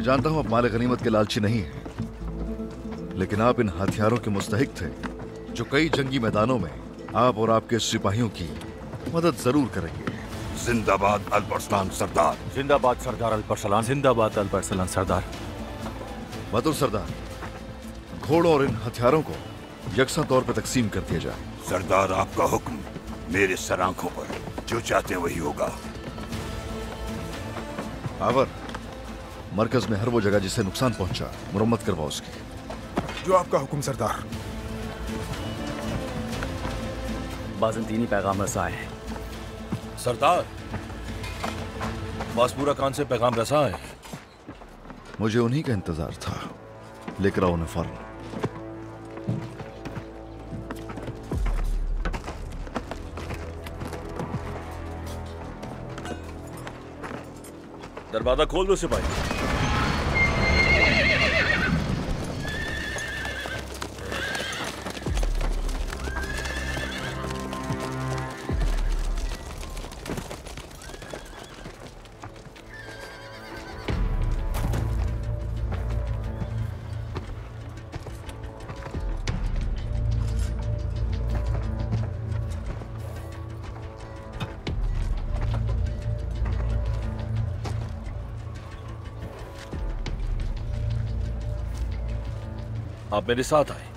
जानता हूं आप माल गनीमत के लालची नहीं हैं, लेकिन आप इन हथियारों के मुस्तहिक थे जो कई जंगी मैदानों में आप और आपके सिपाहियों की मदद जरूर करेंगे। जिंदाबाद अल्परसलान सरदार। जिंदाबाद सरदार अल्परसलान। जिंदाबाद अल्परसलान सरदार। बहादुर सरदार, घोड़ों और इन हथियारों को यकसा तौर पर तकसीम कर दिया जाए। सरदार, आपका हुक्म मेरे सर आंखों पर, जो चाहते वही होगा। आवर, मरकज में हर वो जगह जिसे नुकसान पहुंचा मुरम्मत करवाओ उसकी। जो आपका हुक्म सरदार। बाज़ंतीनी पैगाम रसा है। सरदार, बासपुरा खान से पैगाम रसा है। मुझे उन्हीं का इंतजार था, लेकर आओ उन्हें फौरन। दरवाजा खोल दो सिपाही। आप मेरे साथ आए।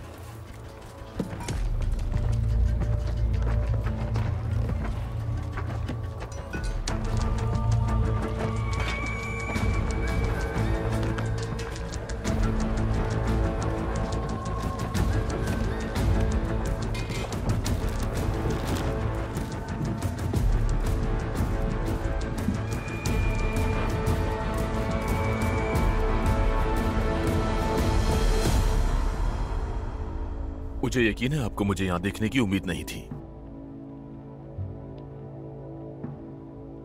मुझे यकीन है आपको मुझे यहां देखने की उम्मीद नहीं थी।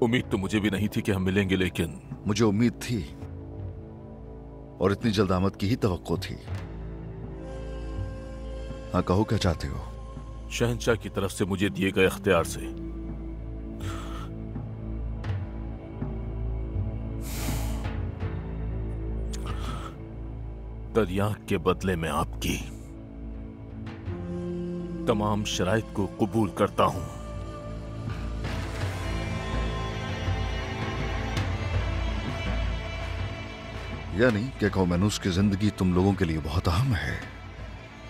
उम्मीद तो मुझे भी नहीं थी कि हम मिलेंगे, लेकिन मुझे उम्मीद थी और इतनी जल्द आमद की ही तवक्को थी। हाँ, कहो क्या चाहते हो? शहंशाह की तरफ से मुझे दिए गए इख्तियार से दरिया के बदले में आपकी तमाम शराइत को कबूल करता हूं। यानी क्या कौमैनूस की जिंदगी तुम लोगों के लिए बहुत अहम है?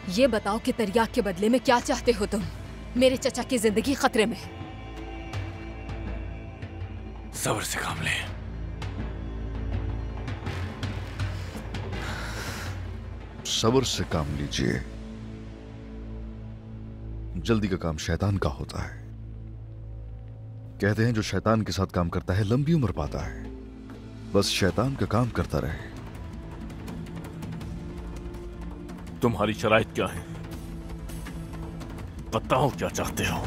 ये बताओ कि तरियाक के बदले में क्या चाहते हो तुम? मेरे चचा की जिंदगी खतरे में। सब्र से काम ले। सब्र से काम लीजिए। जल्दी का काम शैतान का होता है। कहते हैं जो शैतान के साथ काम करता है लंबी उम्र पाता है। बस शैतान का काम करता रहे। तुम्हारी शराइत क्या है? बताओ क्या चाहते हो?